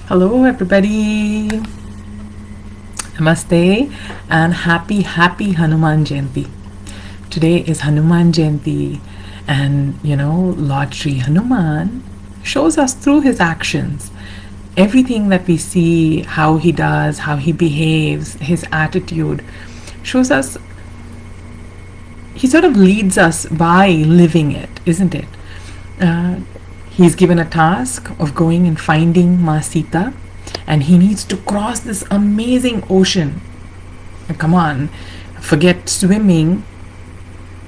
Hello, everybody. Namaste and happy Hanuman Jayanthi. Today is Hanuman Jayanthi, and Lord Sri Hanuman shows us through his actions everything that we see, how he does, how he behaves, his attitude shows us. He sort of leads us by living it, isn't it? Uh, he's given a task of going and finding Ma Sita, and he needs to cross this amazing ocean. Come on, forget swimming.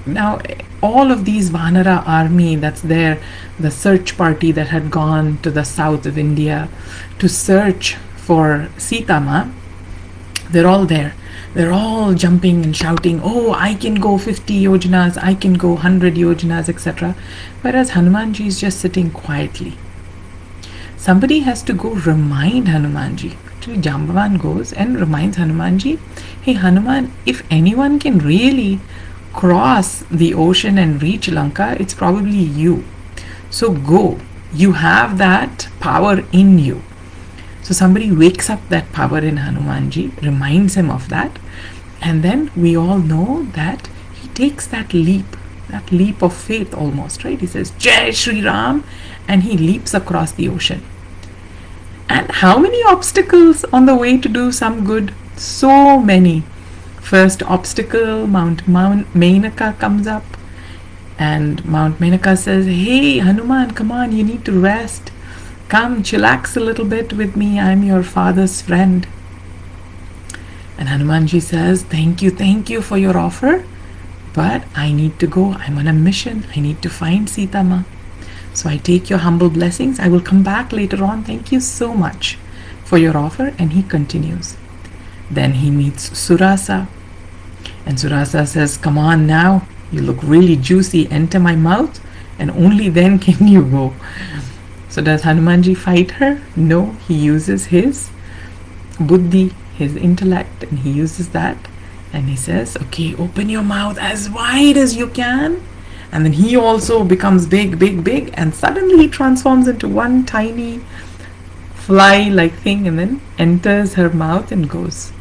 Now, all of these Vanara army that's there, the search party that had gone to the south of India to search for Sita Ma, they're all there. They're all jumping and shouting, oh, I can go 50 yojanas, I can go 100 yojanas, etc. Whereas Hanumanji is just sitting quietly. Somebody has to go remind Hanumanji. Actually, Jambavan goes and reminds Hanumanji, hey Hanuman, if anyone can really cross the ocean and reach Lanka, it's probably you. So go. You have that power in you. So somebody wakes up that power in Hanumanji, reminds him of that, and then we all know that he takes that leap of faith almost, right? He says, Jai Shri Ram, and he leaps across the ocean. And how many obstacles on the way to do some good? So many. First obstacle, Mount Menaka comes up, and Mount Menaka says, hey Hanuman, come on, you need to rest. Come, chillax a little bit with me. I'm your father's friend. And Hanumanji says, thank you for your offer, but I need to go. I'm on a mission. I need to find Sita Ma. So I take your humble blessings. I will come back later on. Thank you so much for your offer. And he continues. Then he meets Surasa. And Surasa says, come on now. You look really juicy. Enter my mouth, and only then can you go. So does Hanumanji fight her? No, he uses his buddhi, his intellect, and he uses that. And he says, okay, open your mouth as wide as you can. And then he also becomes big, and suddenly he transforms into one tiny fly-like thing and then enters her mouth and goes.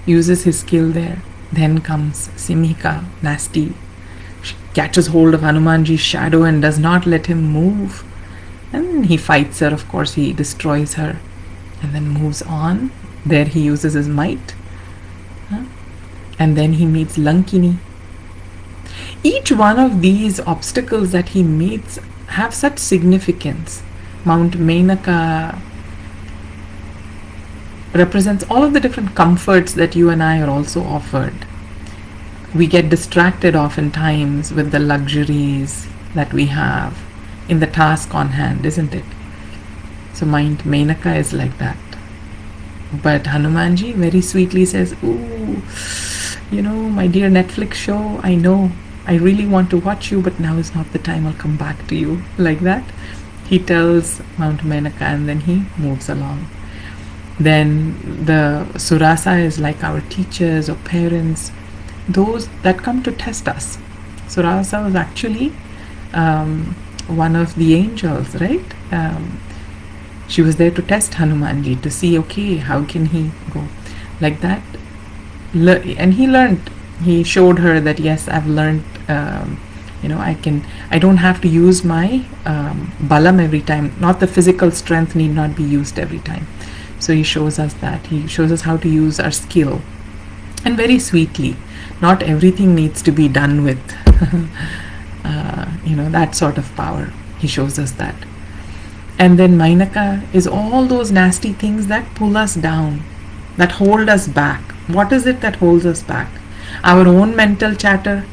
Uses his skill there. Then comes Simhika, nasty. She catches hold of Hanumanji's shadow and does not let him move. And he fights her, of course, he destroys her and then moves on. There he uses his might. And then he meets Lankini. Each one of these obstacles that he meets have such significance. Mount Menaka represents all of the different comforts that you and I are also offered. We get distracted oftentimes with the luxuries that we have in the task on hand, isn't it? So Mount Menaka is like that. But Hanumanji very sweetly says, ooh, my dear Netflix show, I know, I really want to watch you, but now is not the time, I'll come back to you. Like that. He tells Mount Menaka and then he moves along. Then the Surasa is like our teachers or parents, those that come to test us. Surasa was actually one of the angels, right? She was there to test Hanumanji to see, okay, how can he go like that? And he learned. He showed her that yes, I've learned. I don't have to use my balam every time. Not the physical strength need not be used every time. So he shows us that. He shows us how to use our skill, and very sweetly. Not everything needs to be done with. That sort of power. He shows us that. And then Menaka is all those nasty things that pull us down, that hold us back. What is it that holds us back? Our own mental chatter,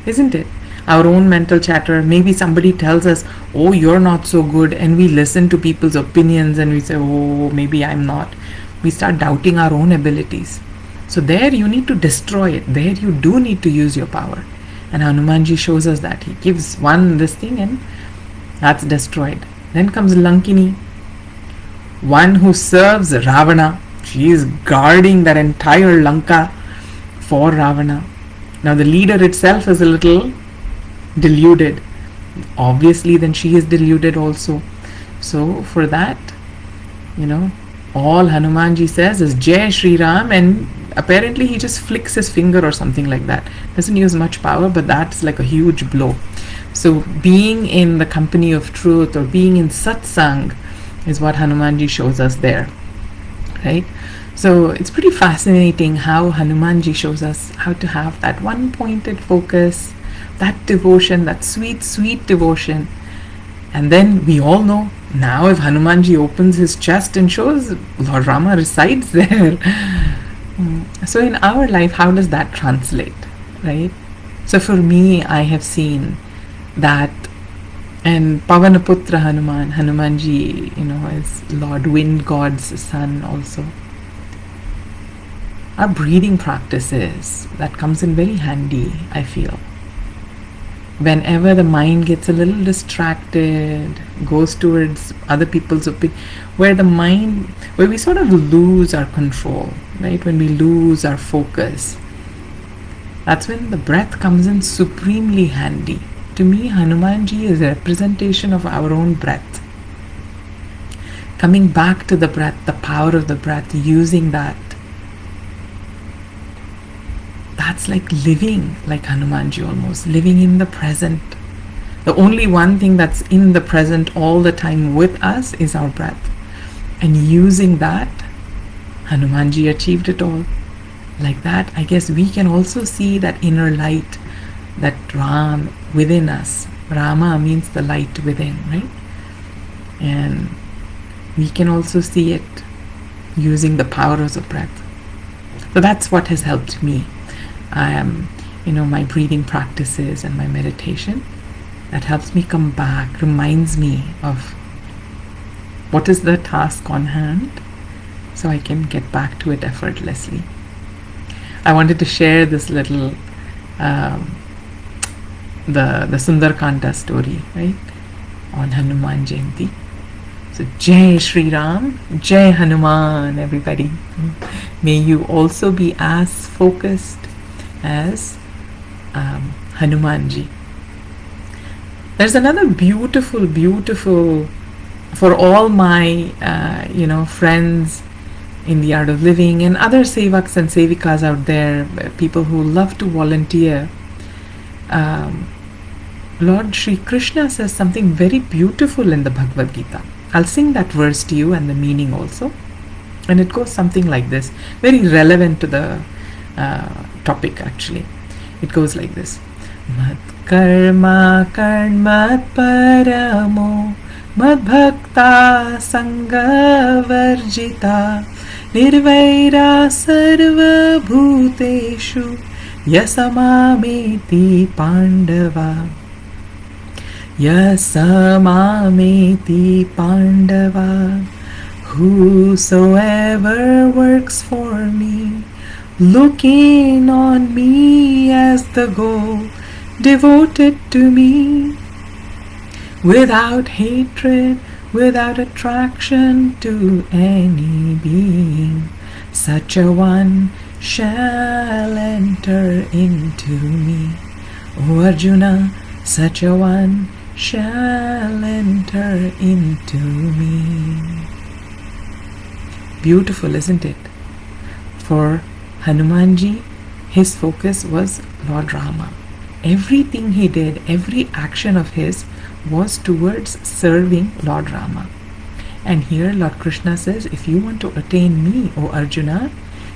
isn't it? Our own mental chatter. Maybe somebody tells us, oh, you're not so good, and we listen to people's opinions and we say, oh, maybe I'm not. We start doubting our own abilities. So there you need to destroy it. There you do need to use your power. And Hanumanji shows us that. He gives one this thing and that's destroyed. Then comes Lankini, one who serves Ravana. She is guarding that entire Lanka for Ravana. Now the leader itself is a little deluded. Obviously then she is deluded also. So for that You know, all Hanumanji says is Jai Shri Ram, and apparently he just flicks his finger or something like that. Doesn't use much power, but that's like a huge blow. So being in the company of truth or being in satsang is what Hanumanji shows us there, right? So it's pretty fascinating how Hanumanji shows us how to have that one pointed focus, that devotion, that sweet, sweet devotion. And then we all know now if Hanumanji opens his chest and shows, Lord Rama resides there. So in our life, how does that translate, right? So for me, I have seen that, and Pavanaputra Hanuman, Hanumanji, is Lord Wind God's son also. Our breathing practices, that comes in very handy, I feel. Whenever the mind gets a little distracted, goes towards other people's opinion, where we sort of lose our control, right? When we lose our focus, that's when the breath comes in supremely handy. To me, Hanumanji is a representation of our own breath. Coming back to the breath, the power of the breath, using that. That's like living like Hanumanji almost, living in the present. The only one thing that's in the present all the time with us is our breath. And using that, Hanumanji achieved it all. Like that, I guess we can also see that inner light, that Ram within us. Rama means the light within, right? And we can also see it using the power of the breath. So that's what has helped me. My breathing practices and my meditation, that helps me come back, reminds me of what is the task on hand, so I can get back to it effortlessly. I wanted to share this little the Sundarkanda story, right, on Hanuman Jayanti. So Jai Shri Ram, Jai Hanuman, everybody. May you also be as focused as Hanumanji. There's another beautiful, for all my friends in the art of living and other sevaks and sevikas out there, people who love to volunteer. Lord Sri Krishna says something very beautiful in the Bhagavad Gita. I'll sing that verse to you and the meaning also. And it goes something like this, very relevant to the topic actually. It goes like this. Mat karma karmat paramo mad bhakta sangha varjita nirvaira sarva bhuteshu yasamameti pandava yasamameti pandava. Whosoever works for me, looking on me as the goal, devoted to me, without hatred, without attraction to any being, such a one shall enter into me. O Arjuna, such a one shall enter into me. Beautiful, isn't it? For Hanumanji, his focus was Lord Rama. Everything he did, every action of his was towards serving Lord Rama. And here Lord Krishna says, if you want to attain me, O Arjuna,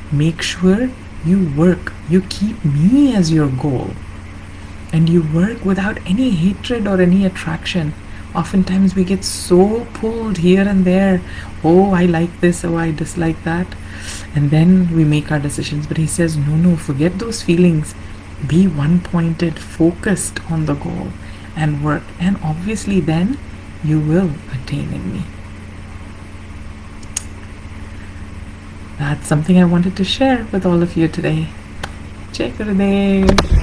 make sure you work, you keep me as your goal. And you work without any hatred or any attraction. Oftentimes we get so pulled here and there. Oh, I like this, oh, I dislike that. And then we make our decisions. But he says, no, forget those feelings. Be one-pointed, focused on the goal and work. And obviously then you will attain in me. That's something I wanted to share with all of you today. Jai Gurudev.